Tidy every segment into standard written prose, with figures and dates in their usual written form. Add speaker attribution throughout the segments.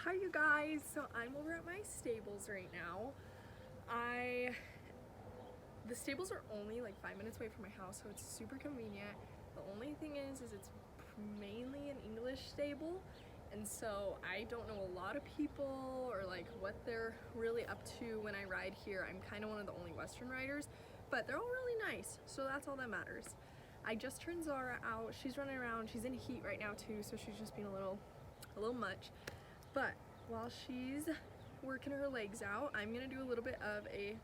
Speaker 1: Hi you guys, so I'm over at my stables right now. The stables are only like 5 minutes away from my house, so it's super convenient. The only thing is it's mainly an English stable, and so I don't know a lot of people or like what they're really up to when I ride here. I'm kind of one of the only Western riders, but they're all really nice, so that's all that matters. I just turned Zara out. She's running around. She's in heat right now too, so she's just being a little much. But while she's working her legs out, I'm gonna do a little bit of a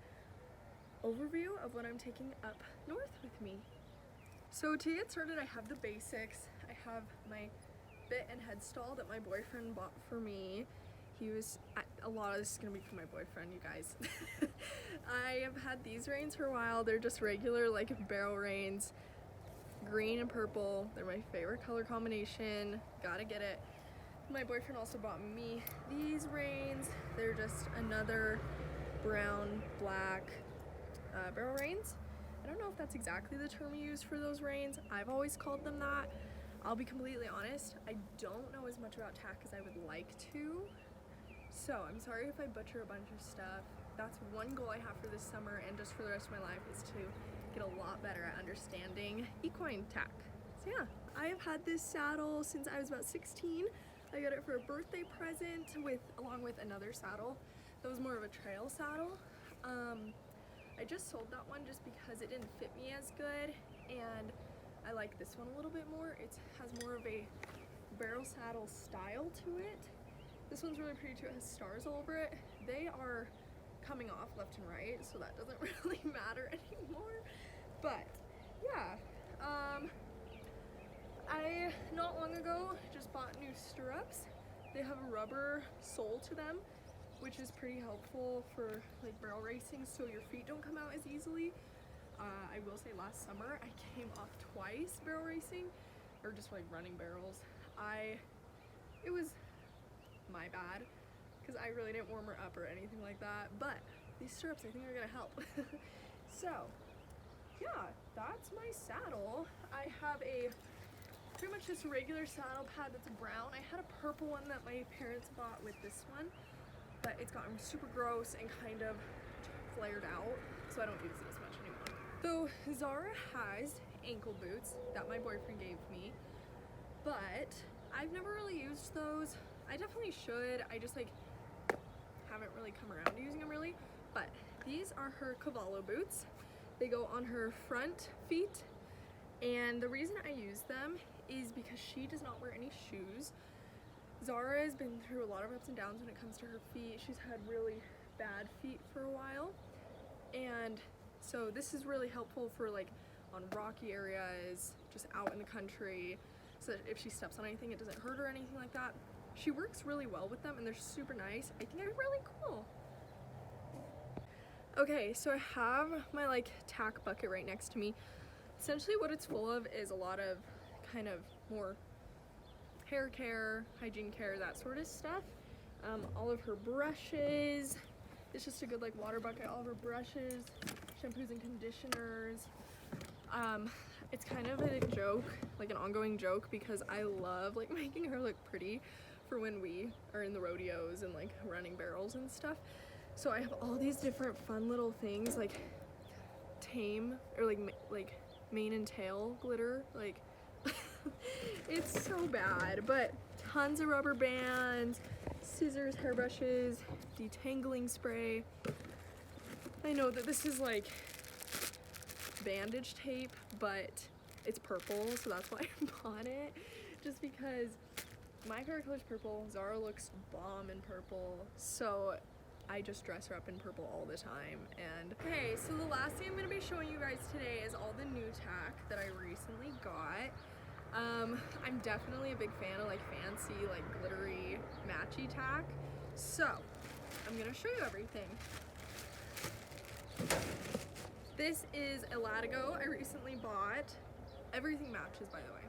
Speaker 1: overview of what I'm taking up north with me. So to get started, I have the basics. I have my bit and head stall that my boyfriend bought for me. A lot of this is gonna be for my boyfriend, you guys. I have had these reins for a while. They're just regular like barrel reins, green and purple. They're my favorite color combination. Gotta get it. My boyfriend also bought me these reins. They're just another brown, black barrel reins. I don't know if that's exactly the term you use for those reins. I've always called them that. I'll be completely honest, I don't know as much about tack as I would like to. So I'm sorry if I butcher a bunch of stuff. That's one goal I have for this summer and just for the rest of my life, is to get a lot better at understanding equine tack. So yeah, I have had this saddle since I was about 16. I got it for a birthday present along with another saddle that was more of a trail saddle. I just sold that one just because it didn't fit me as good, and I like this one a little bit more. It has more of a barrel saddle style to it. This one's really pretty too. It has stars all over it. They are coming off left and right, so that doesn't really matter anymore. But yeah, I not long ago just bought new stirrups. They have a rubber sole to them, which is pretty helpful for like barrel racing, so your feet don't come out as easily. I will say last summer I came off twice barrel racing, or just like running barrels. It was my bad because I really didn't warm her up or anything like that, but these stirrups I think are gonna help. So yeah, that's my saddle. I have pretty much just a regular saddle pad that's brown. I had a purple one that my parents bought with this one, but it's gotten super gross and kind of flared out, so I don't use it as much anymore. So Zara has ankle boots that my boyfriend gave me, but I've never really used those. I definitely should. I just like haven't really come around to using them really. But these are her Cavallo boots. They go on her front feet, and the reason I use them is because she does not wear any shoes. Zara has been through a lot of ups and downs when it comes to her feet. She's had really bad feet for a while, and so this is really helpful for like on rocky areas, just out in the country, so that if she steps on anything it doesn't hurt her or anything like that. She works really well with them and they're super nice. I think they're really cool. Okay, so I have my like tack bucket right next to me. Essentially what it's full of is a lot of kind of more hair care, hygiene care, that sort of stuff. All of her brushes. It's just a good like water bucket. All of her brushes, shampoos and conditioners. It's kind of a joke, like an ongoing joke, because I love like making her look pretty for when we are in the rodeos and like running barrels and stuff. So I have all these different fun little things like tame or like mane and tail glitter, like it's so bad, but tons of rubber bands, scissors, hairbrushes, detangling spray. I know that this is like bandage tape, but it's purple, so that's why I bought it, just because my favorite color is purple. Zara looks bomb in purple, so I just dress her up in purple all the time. And okay, so the last thing I'm going to be showing you guys today is all the new tack that I recently got. I'm definitely a big fan of like fancy, like glittery, matchy tack, so I'm going to show you everything. This is a Latigo I recently bought. Everything matches, by the way.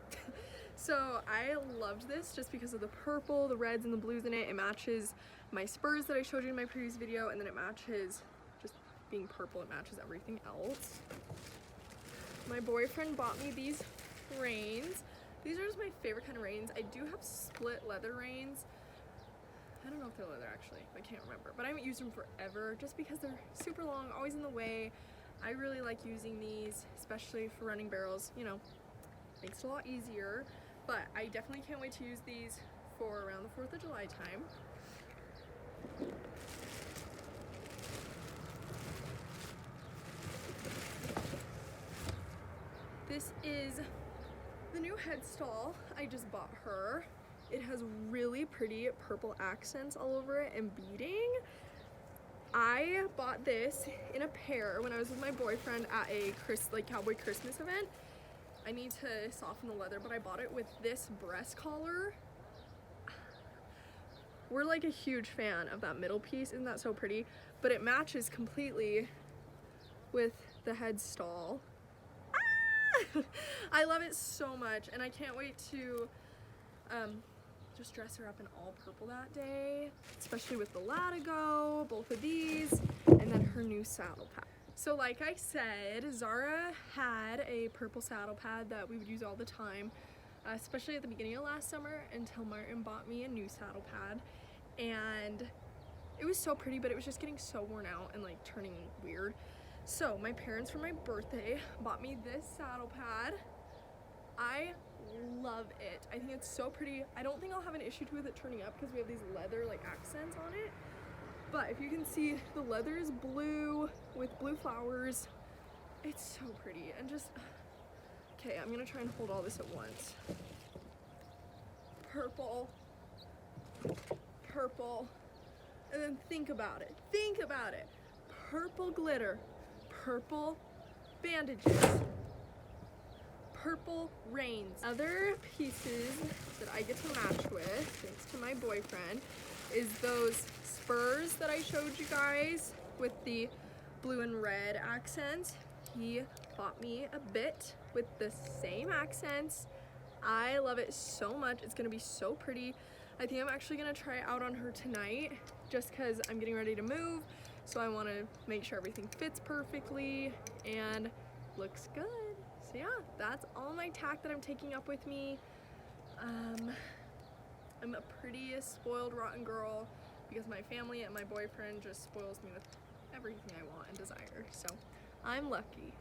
Speaker 1: So I loved this just because of the purple, the reds, and the blues in it. It matches my spurs that I showed you in my previous video, and then it matches, just being purple, it matches everything else. My boyfriend bought me these reins. These are just my favorite kind of reins. I do have split leather reins. I don't don't know if they're leather actually, I can't remember, but I haven't used them forever just because they're super long, always in the way. I really like using these, especially for running barrels, you know, makes it a lot easier, but I definitely can't wait to use these for around the 4th of July time. This is the new headstall I just bought her. It has really pretty purple accents all over it and beading. I bought this in a pair when I was with my boyfriend at a cowboy Christmas event. I need to soften the leather, but I bought it with this breast collar. We're like a huge fan of that middle piece. Isn't that so pretty? But it matches completely with the headstall. Ah! I love it so much, and I can't wait to just dress her up in all purple that day, especially with the Latigo, both of these, and then her new saddle pad. So like I said, Zara had a purple saddle pad that we would use all the time, especially at the beginning of last summer, until Martin bought me a new saddle pad. And it was so pretty, but it was just getting so worn out and like turning weird. So my parents, for my birthday, bought me this saddle pad. I love it. I think it's so pretty. I don't think I'll have an issue with it turning up because we have these leather like accents on it. But if you can see, the leather is blue with blue flowers. It's so pretty. And just, okay, I'm gonna try and hold all this at once. Purple, purple, and then think about it. Think about it. Purple glitter, purple bandages, purple reins. Other pieces that I get to match with, thanks to my boyfriend, is those spurs that I showed you guys with the blue and red accents. He bought me a bit with the same accents. I love it so much. It's gonna be so pretty. I think I'm actually gonna try it out on her tonight just because I'm getting ready to move. So I wanna make sure everything fits perfectly and looks good. So yeah, that's all my tack that I'm taking up with me. I'm a pretty spoiled, rotten girl because my family and my boyfriend just spoils me with everything I want and desire. So I'm lucky.